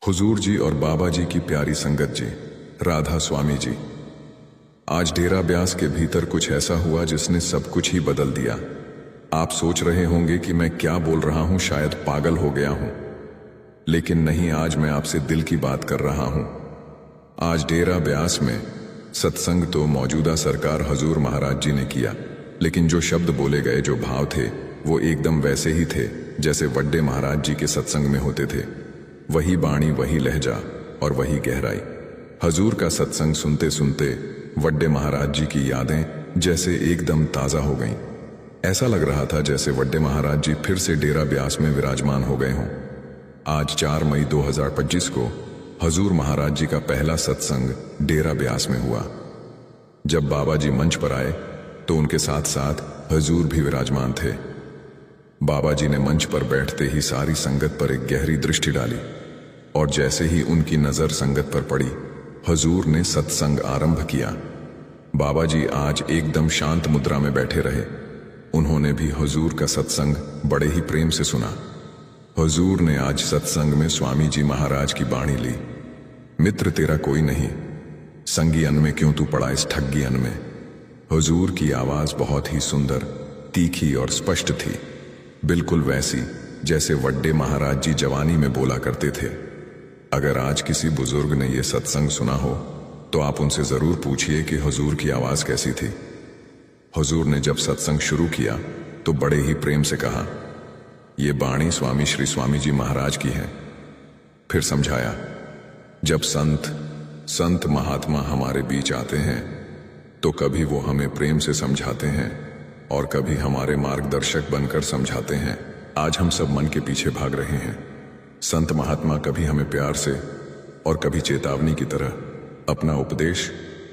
हुजूर जी और बाबा जी की प्यारी संगत जी, राधा स्वामी जी। आज डेरा ब्यास के भीतर कुछ ऐसा हुआ जिसने सब कुछ ही बदल दिया। आप सोच रहे होंगे कि मैं क्या बोल रहा हूं, शायद पागल हो गया हूं, लेकिन नहीं, आज मैं आपसे दिल की बात कर रहा हूं। आज डेरा ब्यास में सत्संग तो मौजूदा सरकार हजूर महाराज जी ने किया, लेकिन जो शब्द बोले गए, जो भाव थे, वो एकदम वैसे ही थे जैसे वड्डे महाराज जी के सत्संग में होते थे। वही बाणी, वही लहजा और वही गहराई। हजूर का सत्संग सुनते सुनते वड्डे महाराज जी की यादें जैसे एकदम ताज़ा हो गईं। ऐसा लग रहा था जैसे वड्डे महाराज जी फिर से डेरा ब्यास में विराजमान हो गए हों। आज 4 मई 2025 को हजूर महाराज जी का पहला सत्संग डेरा ब्यास में हुआ। जब बाबा जी मंच पर आए तो उनके साथ साथ हजूर भी विराजमान थे। बाबा जी ने मंच पर बैठते ही सारी संगत पर एक गहरी दृष्टि डाली, और जैसे ही उनकी नजर संगत पर पड़ी, हजूर ने सत्संग आरंभ किया। बाबा जी आज एकदम शांत मुद्रा में बैठे रहे। उन्होंने भी हजूर का सत्संग बड़े ही प्रेम से सुना। हजूर ने आज सत्संग में स्वामी जी महाराज की बाणी ली। मित्र तेरा कोई नहीं, संगी अन में क्यों तू पड़ा इस ठग्गी अन में। हजूर की आवाज बहुत ही सुंदर, तीखी और स्पष्ट थी, बिल्कुल वैसी जैसे वड्डे महाराज जी जवानी में बोला करते थे। अगर आज किसी बुजुर्ग ने यह सत्संग सुना हो तो आप उनसे जरूर पूछिए कि हजूर की आवाज कैसी थी। हजूर ने जब सत्संग शुरू किया तो बड़े ही प्रेम से कहा, ये बाणी स्वामी श्री स्वामी जी महाराज की है। फिर समझाया, जब संत महात्मा हमारे बीच आते हैं तो कभी वो हमें प्रेम से समझाते हैं और कभी हमारे मार्गदर्शक बनकर समझाते हैं। आज हम सब मन के पीछे भाग रहे हैं। संत महात्मा कभी हमें प्यार से और कभी चेतावनी की तरह अपना उपदेश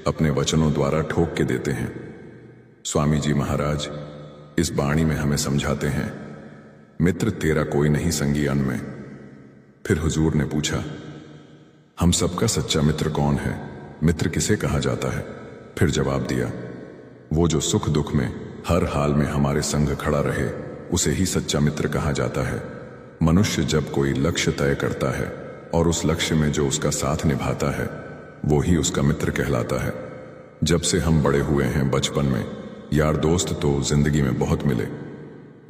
अपने वचनों द्वारा ठोक के देते हैं। स्वामी जी महाराज इस बाणी में हमें समझाते हैं, मित्र तेरा कोई नहीं संगी अन में। फिर हुजूर ने पूछा, हम सबका सच्चा मित्र कौन है, मित्र किसे कहा जाता है। फिर जवाब दिया, वो जो सुख दुख में हर हाल में हमारे संग खड़ा रहे, उसे ही सच्चा मित्र कहा जाता है। मनुष्य जब कोई लक्ष्य तय करता है और उस लक्ष्य में जो उसका साथ निभाता है, वो ही उसका मित्र कहलाता है। जब से हम बड़े हुए हैं, बचपन में यार दोस्त तो जिंदगी में बहुत मिले।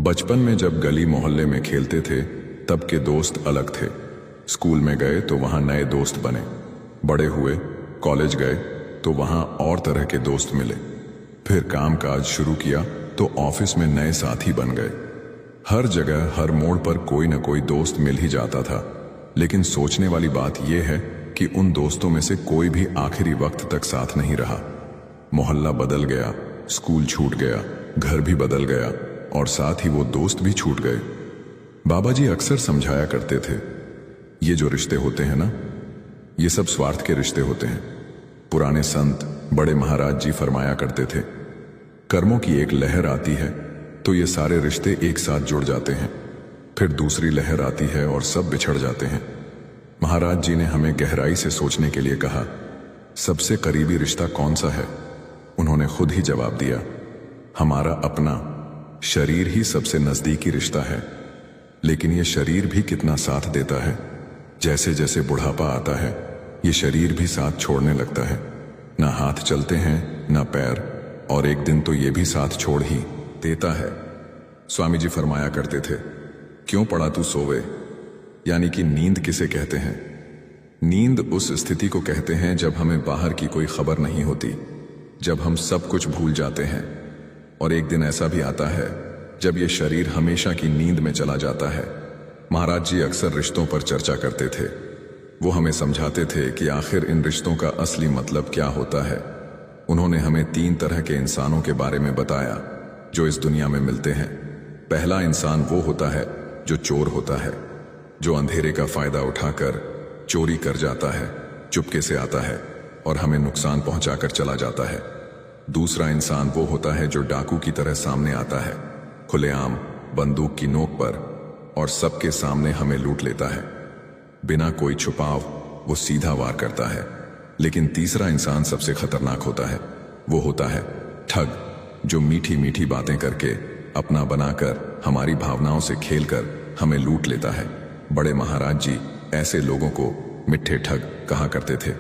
बचपन में जब गली मोहल्ले में खेलते थे तब के दोस्त अलग थे। स्कूल में गए तो वहां नए दोस्त बने। बड़े हुए, कॉलेज गए तो वहां और तरह के दोस्त मिले। फिर काम काज शुरू किया तो ऑफिस में नए साथी बन गए। हर जगह हर मोड़ पर कोई न कोई दोस्त मिल ही जाता था। लेकिन सोचने वाली बात यह है कि उन दोस्तों में से कोई भी आखिरी वक्त तक साथ नहीं रहा। मोहल्ला बदल गया, स्कूल छूट गया, घर भी बदल गया और साथ ही वो दोस्त भी छूट गए। बाबा जी अक्सर समझाया करते थे, ये जो रिश्ते होते हैं ना, ये सब स्वार्थ के रिश्ते होते हैं। पुराने संत बड़े महाराज जी फरमाया करते थे, कर्मों की एक लहर आती है तो ये सारे रिश्ते एक साथ जुड़ जाते हैं, फिर दूसरी लहर आती है और सब बिछड़ जाते हैं। महाराज जी ने हमें गहराई से सोचने के लिए कहा, सबसे करीबी रिश्ता कौन सा है। उन्होंने खुद ही जवाब दिया, हमारा अपना शरीर ही सबसे नजदीकी रिश्ता है। लेकिन ये शरीर भी कितना साथ देता है। जैसे जैसे बुढ़ापा आता है, ये शरीर भी साथ छोड़ने लगता है। ना हाथ चलते हैं, ना पैर, और एक दिन तो ये भी साथ छोड़ ही देता है। स्वामी जी फरमाया करते थे, क्यों पड़ा तू सोवे, यानी कि नींद किसे कहते हैं। नींद उस स्थिति को कहते हैं जब हमें बाहर की कोई खबर नहीं होती, जब हम सब कुछ भूल जाते हैं। और एक दिन ऐसा भी आता है जब ये शरीर हमेशा की नींद में चला जाता है। महाराज जी अक्सर रिश्तों पर चर्चा करते थे। वो हमें समझाते थे कि आखिर इन रिश्तों का असली मतलब क्या होता है। उन्होंने हमें 3 तरह के इंसानों के बारे में बताया जो इस दुनिया में मिलते हैं। पहला इंसान वो होता है जो चोर होता है, जो अंधेरे का फायदा उठाकर चोरी कर जाता है, चुपके से आता है और हमें नुकसान पहुंचाकर चला जाता है। दूसरा इंसान वो होता है जो डाकू की तरह सामने आता है, खुलेआम बंदूक की नोक पर, और सबके सामने हमें लूट लेता है। बिना कोई छुपाव वो सीधा वार करता है। लेकिन तीसरा इंसान सबसे खतरनाक होता है। वो होता है ठग, जो मीठी मीठी बातें करके, अपना बनाकर, हमारी भावनाओं से खेलकर हमें लूट लेता है। बड़े महाराज जी ऐसे लोगों को मिठ्ठे ठग कहा करते थे।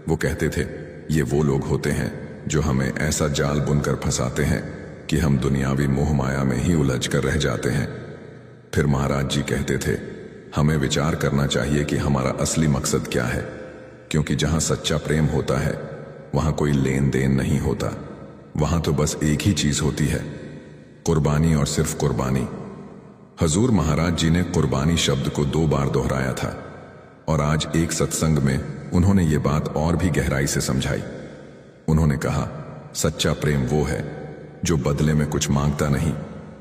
वो कहते थे ये वो लोग होते हैं जो हमें ऐसा जाल बुनकर फंसाते हैं कि हम दुनियावी मोह माया में ही उलझ कर रह जाते हैं। फिर महाराज जी कहते थे हमें विचार करना चाहिए कि हमारा असली मकसद क्या है, क्योंकि जहां सच्चा प्रेम होता है वहां कोई लेन देन नहीं होता। वहां तो बस एक ही चीज होती है, कुर्बानी और सिर्फ कुर्बानी। हजूर महाराज जी ने कुर्बानी शब्द को 2 बार दोहराया था और आज एक सत्संग में उन्होंने ये बात और भी गहराई से समझाई। उन्होंने कहा सच्चा प्रेम वो है जो बदले में कुछ मांगता नहीं,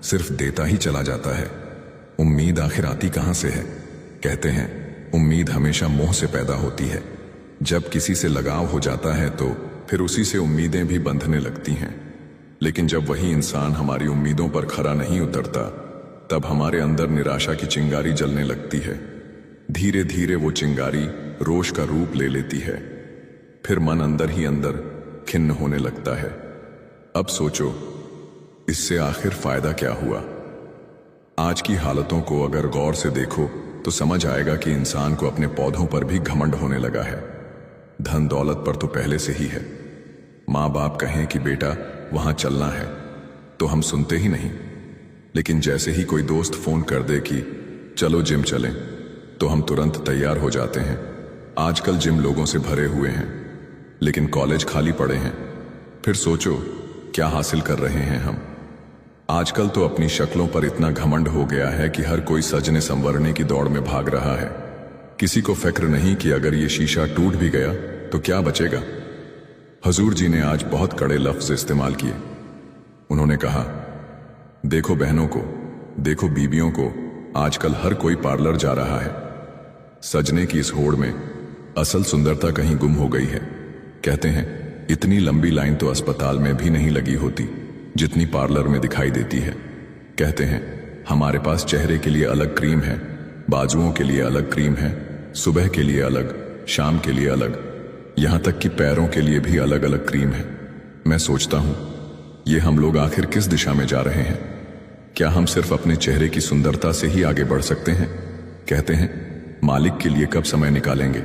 सिर्फ देता ही चला जाता है। उम्मीद आखिर आती कहां से है? कहते हैं उम्मीद हमेशा मोह से पैदा होती है। जब किसी से लगाव हो जाता है तो फिर उसी से उम्मीदें भी बंधने लगती हैं। लेकिन जब वही इंसान हमारी उम्मीदों पर खरा नहीं उतरता, तब हमारे अंदर निराशा की चिंगारी जलने लगती है। धीरे धीरे वो चिंगारी रोष का रूप ले लेती है। फिर मन अंदर ही अंदर खिन्न होने लगता है। अब सोचो इससे आखिर फायदा क्या हुआ? आज की हालतों को अगर गौर से देखो तो समझ आएगा कि इंसान को अपने पौधों पर भी घमंड होने लगा है। धन दौलत पर तो पहले से ही है। माँ बाप कहें कि बेटा वहां चलना है तो हम सुनते ही नहीं। लेकिन जैसे ही कोई दोस्त फोन कर दे कि चलो जिम चलें, तो हम तुरंत तैयार हो जाते हैं। आजकल जिम लोगों से भरे हुए हैं, लेकिन कॉलेज खाली पड़े हैं। फिर सोचो क्या हासिल कर रहे हैं हम? आजकल तो अपनी शक्लों पर इतना घमंड हो गया है कि हर कोई सजने संवरने की दौड़ में भाग रहा है। किसी को फिक्र नहीं कि अगर ये शीशा टूट भी गया तो क्या बचेगा। हजूर जी ने आज बहुत कड़े लफ्ज इस्तेमाल किए। उन्होंने कहा देखो बहनों को, देखो बीबियों को, आजकल हर कोई पार्लर जा रहा है। सजने की इस होड़ में असल सुंदरता कहीं गुम हो गई है। कहते हैं इतनी लंबी लाइन तो अस्पताल में भी नहीं लगी होती जितनी पार्लर में दिखाई देती है। कहते हैं हमारे पास चेहरे के लिए अलग क्रीम है, बाजुओं के लिए अलग क्रीम है, सुबह के लिए अलग, शाम के लिए अलग, यहां तक कि पैरों के लिए भी अलग अलग क्रीम है। मैं सोचता हूं ये हम लोग आखिर किस दिशा में जा रहे हैं? क्या हम सिर्फ अपने चेहरे की सुंदरता से ही आगे बढ़ सकते हैं? कहते हैं मालिक के लिए कब समय निकालेंगे।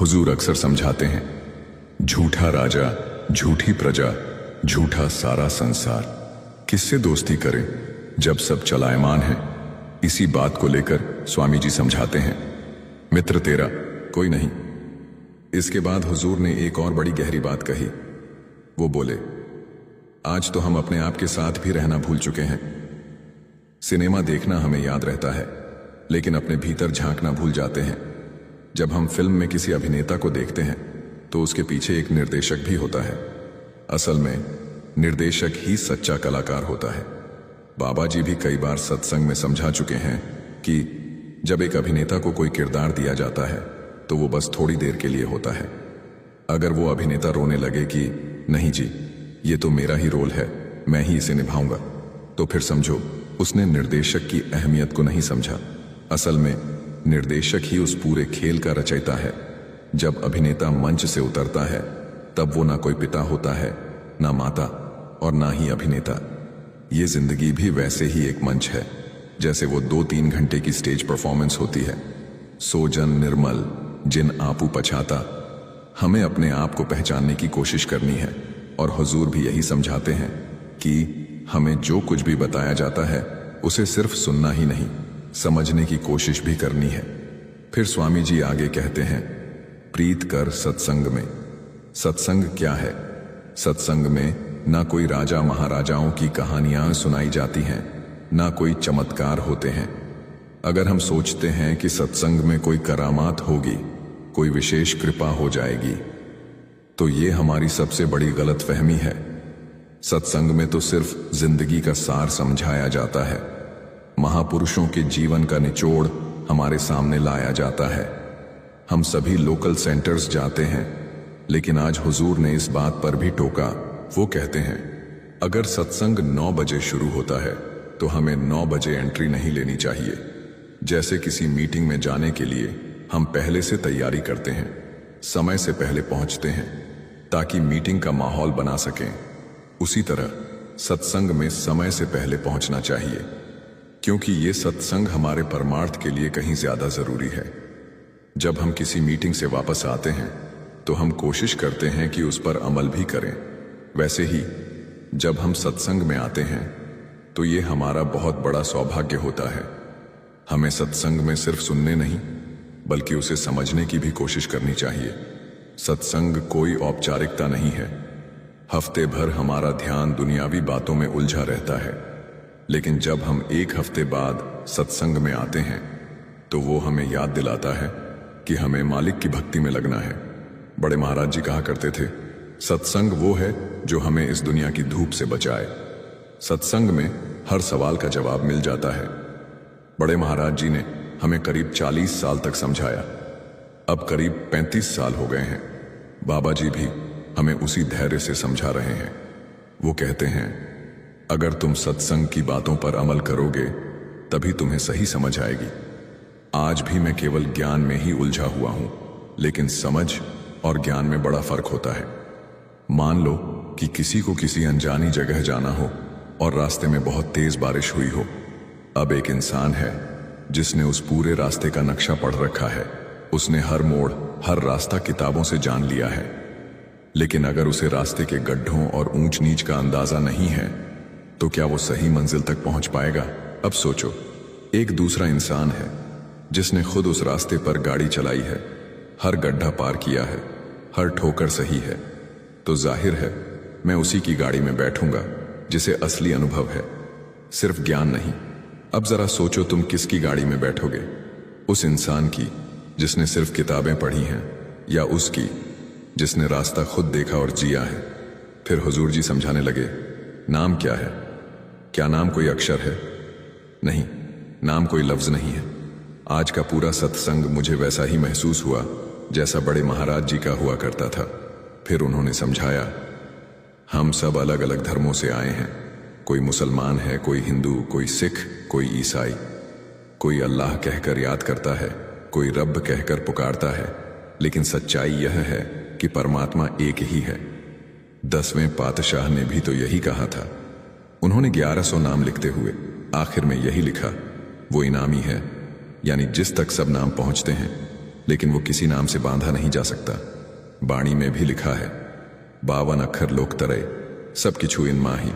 हुजूर अक्सर समझाते हैं झूठा राजा, झूठी प्रजा, झूठा सारा संसार, किससे दोस्ती करें जब सब चलायमान है। इसी बात को लेकर स्वामी जी समझाते हैं मित्र तेरा कोई नहीं। इसके बाद हुजूर ने एक और बड़ी गहरी बात कही। वो बोले आज तो हम अपने आप के साथ भी रहना भूल चुके हैं। सिनेमा देखना हमें याद रहता है, लेकिन अपने भीतर झांकना भूल जाते हैं। जब हम फिल्म में किसी अभिनेता को देखते हैं तो उसके पीछे एक निर्देशक भी होता है। असल में निर्देशक ही सच्चा कलाकार होता है। बाबा जी भी कई बार सत्संग में समझा चुके हैं कि जब एक अभिनेता को कोई किरदार दिया जाता है तो वो बस थोड़ी देर के लिए होता है। अगर वो अभिनेता रोने लगे कि नहीं जी ये तो मेरा ही रोल है, मैं ही इसे निभाऊंगा, तो फिर समझो उसने निर्देशक की अहमियत को नहीं समझा। असल में निर्देशक ही उस पूरे खेल का रचयिता है। जब अभिनेता मंच से उतरता है तब वो ना कोई पिता होता है, ना माता और ना ही अभिनेता। ये जिंदगी भी वैसे ही एक मंच है जैसे वो 2-3 घंटे की स्टेज परफॉर्मेंस होती है। सो जन निर्मल जिन आपू पछाता, हमें अपने आप को पहचानने की कोशिश करनी है। और हुजूर भी यही समझाते हैं कि हमें जो कुछ भी बताया जाता है उसे सिर्फ सुनना ही नहीं, समझने की कोशिश भी करनी है। फिर स्वामी जी आगे कहते हैं प्रीत कर सत्संग में। सत्संग क्या है? सत्संग में ना कोई राजा महाराजाओं की कहानियां सुनाई जाती हैं, ना कोई चमत्कार होते हैं। अगर हम सोचते हैं कि सत्संग में कोई करामात होगी, कोई विशेष कृपा हो जाएगी, तो ये हमारी सबसे बड़ी गलतफहमी है। सत्संग में तो सिर्फ जिंदगी का सार समझाया जाता है। महापुरुषों के जीवन का निचोड़ हमारे सामने लाया जाता है। हम सभी लोकल सेंटर्स जाते हैं, लेकिन आज हुजूर ने इस बात पर भी टोका। वो कहते हैं अगर सत्संग 9 बजे शुरू होता है तो हमें 9 बजे एंट्री नहीं लेनी चाहिए। जैसे किसी मीटिंग में जाने के लिए हम पहले से तैयारी करते हैं, समय से पहले पहुंचते हैं ताकि मीटिंग का माहौल बना सकें, उसी तरह सत्संग में समय से पहले पहुंचना चाहिए, क्योंकि ये सत्संग हमारे परमार्थ के लिए कहीं ज्यादा जरूरी है। जब हम किसी मीटिंग से वापस आते हैं तो हम कोशिश करते हैं कि उस पर अमल भी करें। वैसे ही जब हम सत्संग में आते हैं तो ये हमारा बहुत बड़ा सौभाग्य होता है। हमें सत्संग में सिर्फ सुनने नहीं बल्कि उसे समझने की भी कोशिश करनी चाहिए। सत्संग कोई औपचारिकता नहीं है। हफ्ते भर हमारा ध्यान दुनियावी बातों में उलझा रहता है, लेकिन जब हम एक हफ्ते बाद सत्संग में आते हैं तो वो हमें याद दिलाता है कि हमें मालिक की भक्ति में लगना है। बड़े महाराज जी कहा करते थे, सत्संग वो है जो हमें इस दुनिया की धूप से बचाए। सत्संग में हर सवाल का जवाब मिल जाता है। बड़े महाराज जी ने हमें करीब 40 साल तक समझाया। अब करीब 35 साल हो गए हैं। बाबा जी भी हमें उसी धैर्य से समझा रहे हैं। वो कहते हैं, अगर तुम सत्संग की बातों पर अमल करोगे तभी तुम्हें सही समझ आएगी। आज भी मैं केवल ज्ञान में ही उलझा हुआ हूं, लेकिन समझ और ज्ञान में बड़ा फर्क होता है। मान लो कि किसी को किसी अनजानी जगह जाना हो और रास्ते में बहुत तेज बारिश हुई हो। अब एक इंसान है जिसने उस पूरे रास्ते का नक्शा पढ़ रखा है। उसने हर मोड़, हर रास्ता किताबों से जान लिया है। लेकिन अगर उसे रास्ते के गड्ढों और ऊंच नीच का अंदाजा नहीं है तो क्या वो सही मंजिल तक पहुंच पाएगा? अब सोचो, एक दूसरा इंसान है जिसने खुद उस रास्ते पर गाड़ी चलाई है, हर गड्ढा पार किया है, हर ठोकर सही है। तो जाहिर है मैं उसी की गाड़ी में बैठूंगा जिसे असली अनुभव है, सिर्फ ज्ञान नहीं। अब जरा सोचो, तुम किसकी गाड़ी में बैठोगे? उस इंसान की जिसने सिर्फ किताबें पढ़ी हैं, या उसकी जिसने रास्ता खुद देखा और जिया है? फिर हुजूर जी समझाने लगे, नाम क्या है? क्या नाम कोई अक्षर है? नहीं, नाम कोई लफ्ज नहीं है। आज का पूरा सत्संग मुझे वैसा ही महसूस हुआ जैसा बड़े महाराज जी का हुआ करता था। फिर उन्होंने समझाया, हम सब अलग अलग धर्मों से आए हैं। कोई मुसलमान है, कोई हिंदू, कोई सिख, कोई ईसाई। कोई अल्लाह कहकर याद करता है, कोई रब कहकर पुकारता है, लेकिन सच्चाई यह है कि परमात्मा एक ही है। 10वें पातशाह ने भी तो यही कहा था। उन्होंने 1100 नाम लिखते हुए आखिर में यही लिखा, वो इनामी है, यानी जिस तक सब नाम पहुंचते हैं, लेकिन वो किसी नाम से बांधा नहीं जा सकता। बाणी में भी लिखा है, 52 अक्षर लोक तरय, सब किछु इन माही।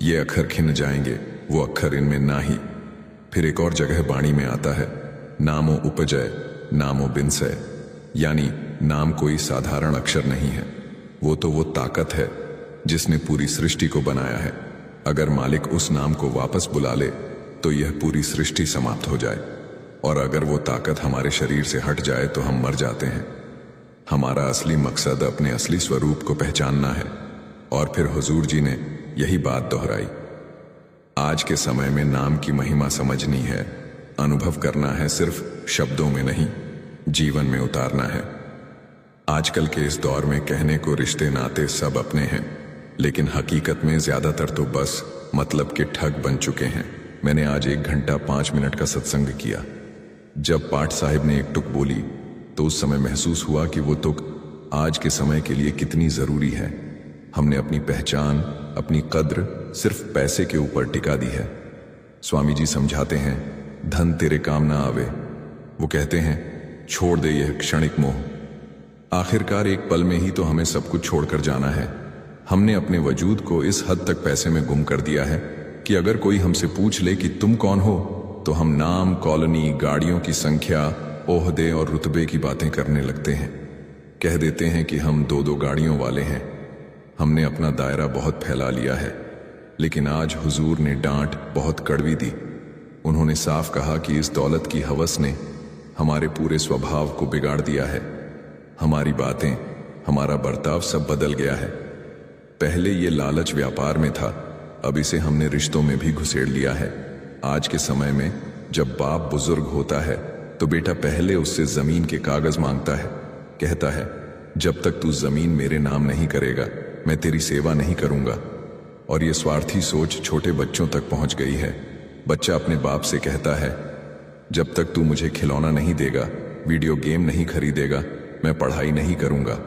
ये अक्षर खिन जाएंगे, वो अक्षर इनमें ना ही। फिर एक और जगह बाणी में आता है, नामो उपजय नामो बिनसय, यानी नाम कोई साधारण अक्षर नहीं है, वो तो वो ताकत है जिसने पूरी सृष्टि को बनाया है। अगर मालिक उस नाम को वापस बुला ले तो यह पूरी सृष्टि समाप्त हो जाए, और अगर वो ताकत हमारे शरीर से हट जाए तो हम मर जाते हैं। हमारा असली मकसद अपने असली स्वरूप को पहचानना है। और फिर हुजूर जी ने यही बात दोहराई। आज के समय में नाम की महिमा समझनी है, अनुभव करना है, सिर्फ शब्दों में नहीं, जीवन में उतारना है। आजकल के इस दौर में कहने को रिश्ते नाते सब अपने हैं, लेकिन हकीकत में ज्यादातर तो बस मतलब के ठग बन चुके हैं। मैंने आज 1 घंटा 5 मिनट का सत्संग किया। जब पाठ साहिब ने एक तुक बोली तो उस समय महसूस हुआ कि वो तुक आज के समय के लिए कितनी जरूरी है। हमने अपनी पहचान, अपनी कद्र सिर्फ पैसे के ऊपर टिका दी है। स्वामी जी समझाते हैं, धन तेरे काम ना आवे। वो कहते हैं, छोड़ दे यह क्षणिक मोह। आखिरकार एक पल में ही तो हमें सब कुछ छोड़कर जाना है। हमने अपने वजूद को इस हद तक पैसे में गुम कर दिया है कि अगर कोई हमसे पूछ ले कि तुम कौन हो, तो हम नाम, कॉलोनी, गाड़ियों की संख्या, ओहदे और रुतबे की बातें करने लगते हैं। कह देते हैं कि हम 2-2 गाड़ियों वाले हैं। हमने अपना दायरा बहुत फैला लिया है। लेकिन आज हुजूर ने डांट बहुत कड़वी दी। उन्होंने साफ कहा कि इस दौलत की हवस ने हमारे पूरे स्वभाव को बिगाड़ दिया है। हमारी बातें, हमारा बर्ताव सब बदल गया है। पहले ये लालच व्यापार में था, अब इसे हमने रिश्तों में भी घुसेड़ लिया है। आज के समय में जब बाप बुजुर्ग होता है तो बेटा पहले उससे जमीन के कागज मांगता है। कहता है, जब तक तू जमीन मेरे नाम नहीं करेगा मैं तेरी सेवा नहीं करूंगा। और ये स्वार्थी सोच छोटे बच्चों तक पहुंच गई है। बच्चा अपने बाप से कहता है, जब तक तू मुझे खिलौना नहीं देगा, वीडियो गेम नहीं खरीदेगा, मैं पढ़ाई नहीं करूंगा।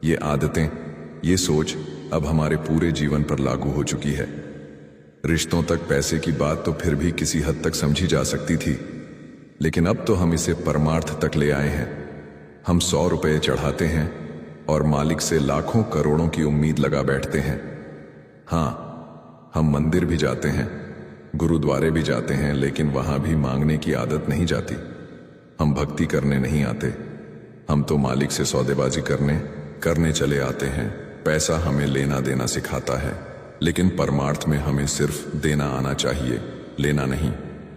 ये आदतें, ये सोच अब हमारे पूरे जीवन पर लागू हो चुकी है। रिश्तों तक पैसे की बात तो फिर भी किसी हद तक समझी जा सकती थी, लेकिन अब तो हम इसे परमार्थ तक ले आए हैं। हम 100 रुपये चढ़ाते हैं और मालिक से लाखों करोड़ों की उम्मीद लगा बैठते हैं। हाँ, हम मंदिर भी जाते हैं, गुरुद्वारे भी जाते हैं, लेकिन वहां भी मांगने की आदत नहीं जाती। हम भक्ति करने नहीं आते, हम तो मालिक से सौदेबाजी करने चले आते हैं। पैसा हमें लेना देना सिखाता है, लेकिन परमार्थ में हमें सिर्फ देना आना चाहिए, लेना नहीं।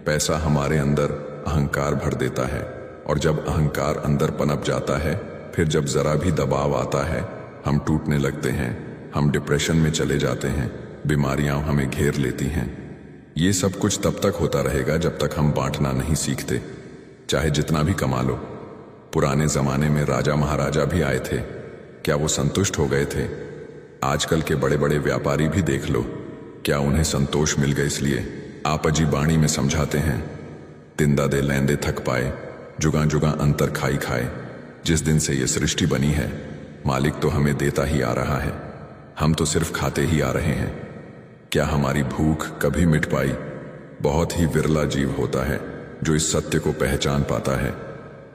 पैसा हमारे अंदर अहंकार भर देता है, और जब अहंकार अंदर पनप जाता है, फिर जब जरा भी दबाव आता है, हम टूटने लगते हैं, हम डिप्रेशन में चले जाते हैं, बीमारियां हमें घेर लेती हैं। ये सब कुछ तब तक होता रहेगा जब तक हम बांटना नहीं सीखते, चाहे जितना भी कमा लो। पुराने जमाने में राजा महाराजा भी आए थे, क्या वो संतुष्ट हो गए थे? आजकल के बड़े बड़े व्यापारी भी देख लो, क्या उन्हें संतोष मिल गए? इसलिए आप अजी बाणी में समझाते हैं, तिंदा दे लैंदे थक पाए, जुगा जुगा अंतर खाई खाए। जिस दिन से ये सृष्टि बनी है, मालिक तो हमें देता ही आ रहा है, हम तो सिर्फ खाते ही आ रहे हैं। क्या हमारी भूख कभी मिट पाई? बहुत ही विरला जीव होता है जो इस सत्य को पहचान पाता है।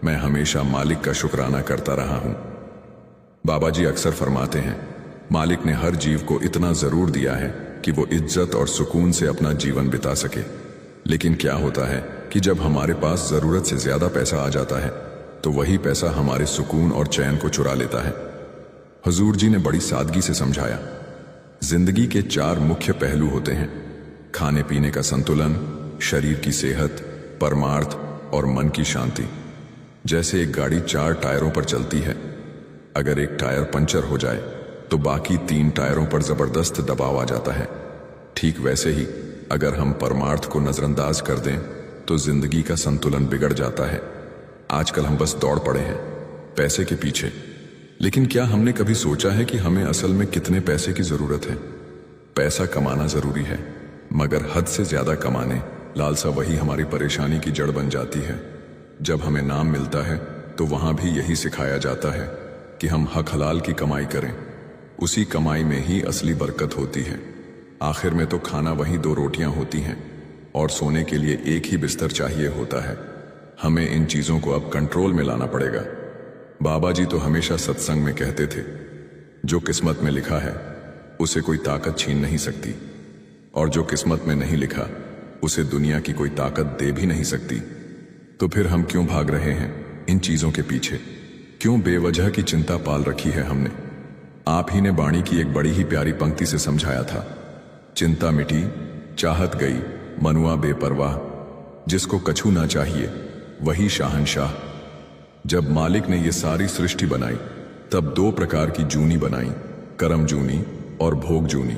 मैं हमेशा मालिक का शुक्राना करता रहा हूं। बाबा जी अक्सर फरमाते हैं, मालिक ने हर जीव को इतना जरूर दिया है कि वो इज्जत और सुकून से अपना जीवन बिता सके। लेकिन क्या होता है कि जब हमारे पास जरूरत से ज्यादा पैसा आ जाता है, तो वही पैसा हमारे सुकून और चैन को चुरा लेता है। हुजूर जी ने बड़ी सादगी से समझाया, जिंदगी के 4 मुख्य पहलू होते हैं: खाने पीने का संतुलन, शरीर की सेहत, परमार्थ और मन की शांति। जैसे एक गाड़ी 4 टायरों पर चलती है, अगर एक टायर पंचर हो जाए तो बाकी 3 टायरों पर जबरदस्त दबाव आ जाता है। ठीक वैसे ही अगर हम परमार्थ को नजरअंदाज कर दें तो जिंदगी का संतुलन बिगड़ जाता है। आजकल हम बस दौड़ पड़े हैं पैसे के पीछे, लेकिन क्या हमने कभी सोचा है कि हमें असल में कितने पैसे की जरूरत है? पैसा कमाना जरूरी है, मगर हद से ज्यादा कमाने लालसा वही हमारी परेशानी की जड़ बन जाती है। जब हमें नाम मिलता है तो वहां भी यही सिखाया जाता है कि हम हक हलाल की कमाई करें, उसी कमाई में ही असली बरकत होती है। आखिर में तो खाना वही 2 रोटियां होती हैं और सोने के लिए एक ही बिस्तर चाहिए होता है। हमें इन चीजों को अब कंट्रोल में लाना पड़ेगा। बाबा जी तो हमेशा सत्संग में कहते थे, जो किस्मत में लिखा है उसे कोई ताकत छीन नहीं सकती, और जो किस्मत में नहीं लिखा उसे दुनिया की कोई ताकत दे भी नहीं सकती। तो फिर हम क्यों भाग रहे हैं इन चीजों के पीछे? क्यों बेवजह की चिंता पाल रखी है हमने? आप ही ने बाणी की एक बड़ी ही प्यारी पंक्ति से समझाया था, चिंता मिटी चाहत गई मनुआ बेपरवाह, जिसको कछु ना चाहिए वही शाहनशाह। जब मालिक ने ये सारी सृष्टि बनाई तब 2 प्रकार की जूनी बनाई, कर्म जूनी और भोग जूनी।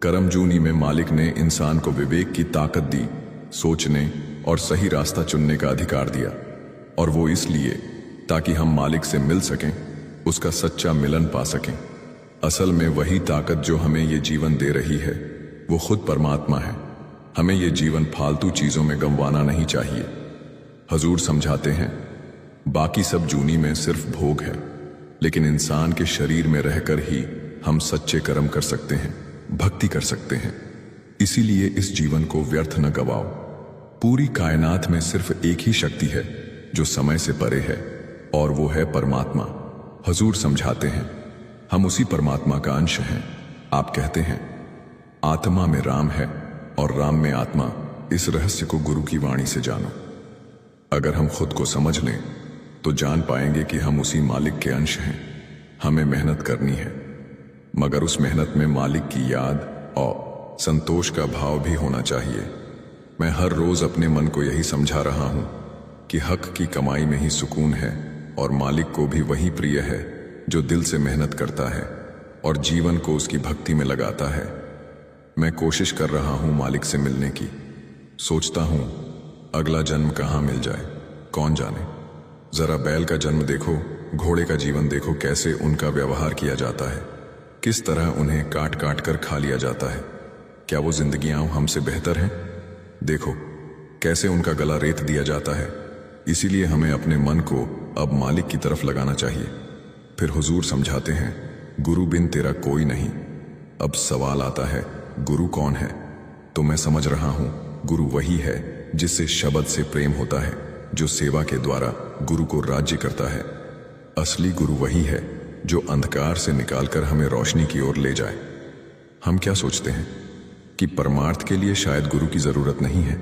कर्म जूनी में मालिक ने इंसान को विवेक की ताकत दी, सोचने और सही रास्ता चुनने का अधिकार दिया, और वो इसलिए ताकि हम मालिक से मिल सकें, उसका सच्चा मिलन पा सकें। असल में वही ताकत जो हमें ये जीवन दे रही है वो खुद परमात्मा है। हमें ये जीवन फालतू चीजों में गंवाना नहीं चाहिए। हजूर समझाते हैं, बाकी सब जूनी में सिर्फ भोग है, लेकिन इंसान के शरीर में रहकर ही हम सच्चे कर्म कर सकते हैं, भक्ति कर सकते हैं। इसीलिए इस जीवन को व्यर्थ न गवाओ। पूरी कायनात में सिर्फ एक ही शक्ति है जो समय से परे है, और वो है परमात्मा। हजूर समझाते हैं, हम उसी परमात्मा का अंश हैं। आप कहते हैं, आत्मा में राम है और राम में आत्मा। इस रहस्य को गुरु की वाणी से जानो। अगर हम खुद को समझ लें तो जान पाएंगे कि हम उसी मालिक के अंश हैं। हमें मेहनत करनी है, मगर उस मेहनत में मालिक की याद और संतोष का भाव भी होना चाहिए। मैं हर रोज अपने मन को यही समझा रहा हूं कि हक की कमाई में ही सुकून है, और मालिक को भी वही प्रिय है जो दिल से मेहनत करता है और जीवन को उसकी भक्ति में लगाता है। मैं कोशिश कर रहा हूं मालिक से मिलने की। सोचता हूं अगला जन्म कहां मिल जाए, कौन जाने। जरा बैल का जन्म देखो, घोड़े का जीवन देखो, कैसे उनका व्यवहार किया जाता है, किस तरह उन्हें काट काट कर खा लिया जाता है। क्या वो जिंदगियां हमसे बेहतर हैं? देखो कैसे उनका गला रेत दिया जाता है। इसीलिए हमें अपने मन को अब मालिक की तरफ लगाना चाहिए। फिर हुजूर समझाते हैं, गुरु बिन तेरा कोई नहीं। अब सवाल आता है, गुरु कौन है? तो मैं समझ रहा हूं, गुरु वही है जिससे शब्द से प्रेम होता है, जो सेवा के द्वारा गुरु को राज्य करता है। असली गुरु वही है जो अंधकार से निकालकर हमें रोशनी की ओर ले जाए। हम क्या सोचते हैं कि परमार्थ के लिए शायद गुरु की जरूरत नहीं है।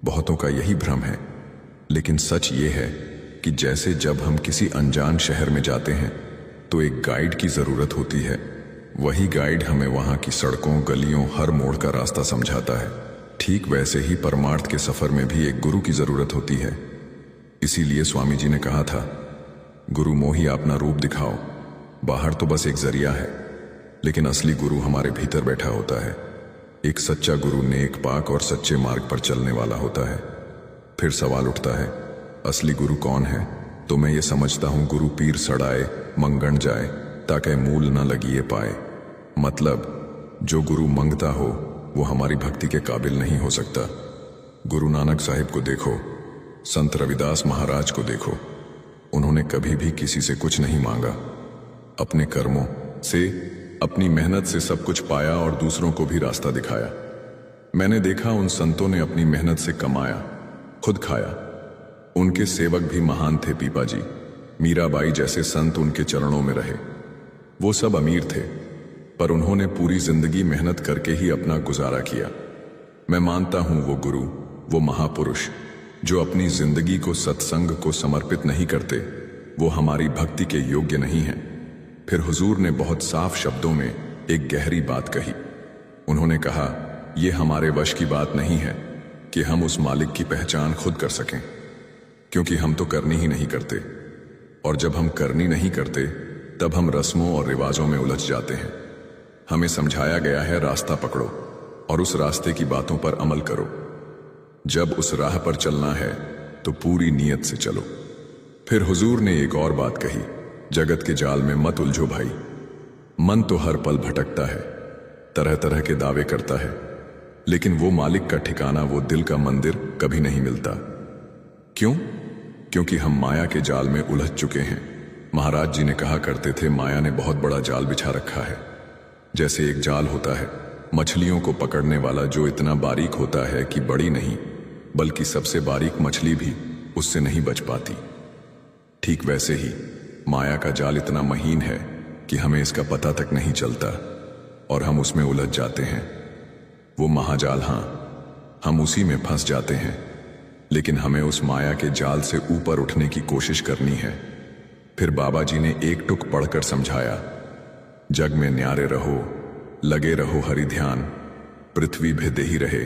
बहुतों का यही भ्रम है, लेकिन सच ये है कि जैसे जब हम किसी अनजान शहर में जाते हैं तो एक गाइड की जरूरत होती है, वही गाइड हमें वहां की सड़कों, गलियों, हर मोड़ का रास्ता समझाता है। ठीक वैसे ही परमार्थ के सफर में भी एक गुरु की जरूरत होती है। इसीलिए स्वामी जी ने कहा था, गुरु मोही अपना रूप दिखाओ। बाहर तो बस एक जरिया है, लेकिन असली गुरु हमारे भीतर बैठा होता है। एक सच्चा गुरु नेक, पाक और सच्चे मार्ग पर चलने वाला होता है। फिर सवाल उठता है, असली गुरु कौन है? तो मैं ये समझता हूं, गुरु पीर सड़ाए मंगण जाए, ताकि मूल न लगिए पाए। मतलब जो गुरु मंगता हो वो हमारी भक्ति के काबिल नहीं हो सकता। गुरु नानक साहिब को देखो, संत रविदास महाराज को देखो, उन्होंने कभी भी किसी से कुछ नहीं मांगा। अपने कर्मों से, अपनी मेहनत से सब कुछ पाया और दूसरों को भी रास्ता दिखाया। मैंने देखा उन संतों ने अपनी मेहनत से कमाया, खुद खाया। उनके सेवक भी महान थे। पीपा जी, मीराबाई जैसे संत उनके चरणों में रहे। वो सब अमीर थे, पर उन्होंने पूरी जिंदगी मेहनत करके ही अपना गुजारा किया। मैं मानता हूं वो गुरु, वो महापुरुष जो अपनी जिंदगी को सत्संग को समर्पित नहीं करते, वो हमारी भक्ति के योग्य नहीं है। फिर हुजूर ने बहुत साफ शब्दों में एक गहरी बात कही। उन्होंने कहा, यह हमारे वश की बात नहीं है कि हम उस मालिक की पहचान खुद कर सकें, क्योंकि हम तो करनी ही नहीं करते। और जब हम करनी नहीं करते तब हम रस्मों और रिवाजों में उलझ जाते हैं। हमें समझाया गया है, रास्ता पकड़ो और उस रास्ते की बातों पर अमल करो। जब उस राह पर चलना है तो पूरी नीयत से चलो। फिर हुजूर ने एक और बात कही, जगत के जाल में मत उलझो भाई। मन तो हर पल भटकता है, तरह तरह के दावे करता है, लेकिन वो मालिक का ठिकाना, वो दिल का मंदिर कभी नहीं मिलता। क्यों? क्योंकि हम माया के जाल में उलझ चुके हैं। महाराज जी ने कहा करते थे, माया ने बहुत बड़ा जाल बिछा रखा है। जैसे एक जाल होता है मछलियों को पकड़ने वाला, जो इतना बारीक होता है कि बड़ी नहीं बल्कि सबसे बारीक मछली भी उससे नहीं बच पाती। ठीक वैसे ही माया का जाल इतना महीन है कि हमें इसका पता तक नहीं चलता और हम उसमें उलझ जाते हैं। वो महाजाल, हाँ, हम उसी में फंस जाते हैं, लेकिन हमें उस माया के जाल से ऊपर उठने की कोशिश करनी है। फिर बाबा जी ने एक टुक पढ़कर समझाया, जग में न्यारे रहो, लगे रहो हरि ध्यान, पृथ्वी भेदे ही रहे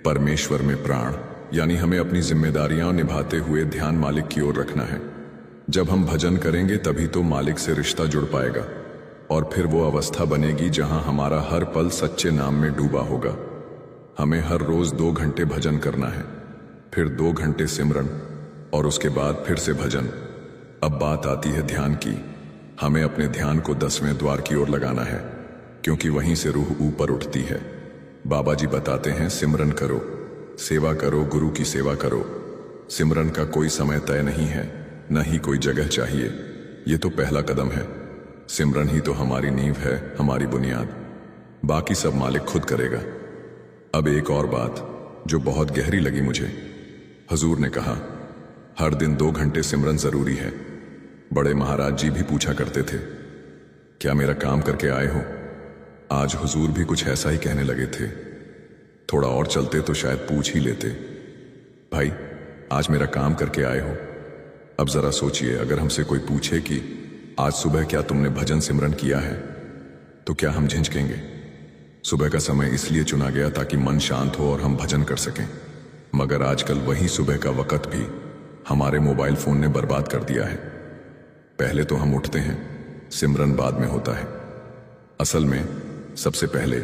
परमेश्वर में प्राण। यानी हमें अपनी जिम्मेदारियां निभाते हुए ध्यान मालिक की ओर रखना है। जब हम भजन करेंगे तभी तो मालिक से रिश्ता जुड़ पाएगा, और फिर वो अवस्था बनेगी जहां हमारा हर पल सच्चे नाम में डूबा होगा। हमें हर रोज 2 घंटे भजन करना है, फिर 2 घंटे सिमरन, और उसके बाद फिर से भजन। अब बात आती है ध्यान की। हमें अपने ध्यान को 10वें द्वार की ओर लगाना है, क्योंकि वहीं से रूह ऊपर उठती है। बाबा जी बताते हैं, सिमरन करो, सेवा करो, गुरु की सेवा करो। सिमरन का कोई समय तय नहीं है, न ही कोई जगह चाहिए। ये तो पहला कदम है। सिमरन ही तो हमारी नींव है, हमारी बुनियाद। बाकी सब मालिक खुद करेगा। अब एक और बात जो बहुत गहरी लगी मुझे। हुजूर ने कहा, हर दिन 2 घंटे सिमरन जरूरी है। बड़े महाराज जी भी पूछा करते थे, क्या मेरा काम करके आए हो? आज हुजूर भी कुछ ऐसा ही कहने लगे थे। थोड़ा और चलते तो शायद पूछ ही लेते, भाई आज मेरा काम करके आए हो? अब जरा सोचिए, अगर हमसे कोई पूछे कि आज सुबह क्या तुमने भजन सिमरन किया है, तो क्या हम झिझकेंगे? सुबह का समय इसलिए चुना गया ताकि मन शांत हो और हम भजन कर सकें, मगर आजकल वही सुबह का वक्त भी हमारे मोबाइल फोन ने बर्बाद कर दिया है। पहले तो हम उठते हैं, सिमरन बाद में होता है। असल में सबसे पहले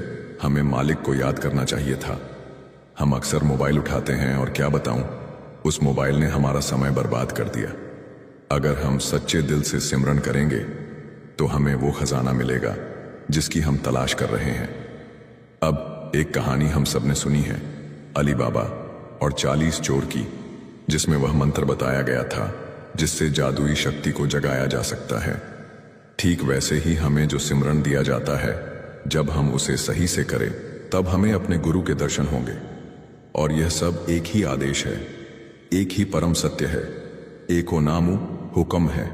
हमें मालिक को याद करना चाहिए था। हम अक्सर मोबाइल उठाते हैं और क्या बताऊं, उस मोबाइल ने हमारा समय बर्बाद कर दिया। अगर हम सच्चे दिल से सिमरन करेंगे तो हमें वो खजाना मिलेगा जिसकी हम तलाश कर रहे हैं। अब एक कहानी हम सब ने सुनी है, अली बाबा और 40 चोर की, जिसमें वह मंत्र बताया गया था जिससे जादुई शक्ति को जगाया जा सकता है। ठीक वैसे ही हमें जो सिमरन दिया जाता है, जब हम उसे सही से करें तब हमें अपने गुरु के दर्शन होंगे। और यह सब एक ही आदेश है एक ही परम सत्य है, एको नामु हुक्म है,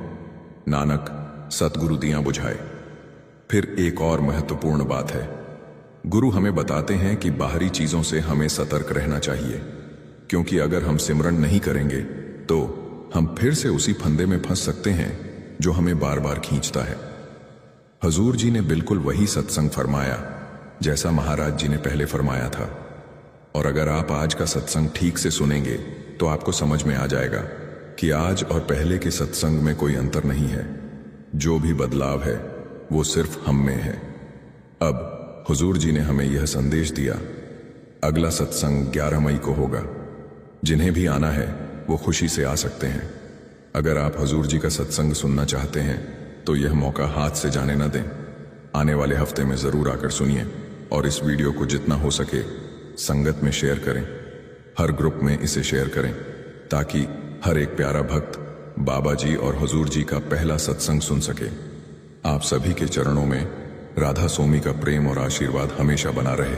नानक सतगुरु दियां बुझाए। फिर एक और महत्वपूर्ण बात है, गुरु हमें बताते हैं कि बाहरी चीजों से हमें सतर्क रहना चाहिए, क्योंकि अगर हम सिमरन नहीं करेंगे तो हम फिर से उसी फंदे में फंस सकते हैं जो हमें बार बार खींचता है। हजूर जी ने बिल्कुल वही सत्संग फरमाया जैसा महाराज जी ने पहले फरमाया था। और अगर आप आज का सत्संग ठीक से सुनेंगे तो आपको समझ में आ जाएगा कि आज और पहले के सत्संग में कोई अंतर नहीं है। जो भी बदलाव है वो सिर्फ हम में है। अब हुजूर जी ने हमें यह संदेश दिया, अगला सत्संग 11 मई को होगा। जिन्हें भी आना है वो खुशी से आ सकते हैं। अगर आप हुजूर जी का सत्संग सुनना चाहते हैं तो यह मौका हाथ से जाने न दें। आने वाले हफ्ते में जरूर आकर सुनिए और इस वीडियो को जितना हो सके संगत में शेयर करें। हर ग्रुप में इसे शेयर करें ताकि हर एक प्यारा भक्त बाबा जी और हुजूर जी का पहला सत्संग सुन सके। आप सभी के चरणों में राधा स्वामी का प्रेम और आशीर्वाद हमेशा बना रहे।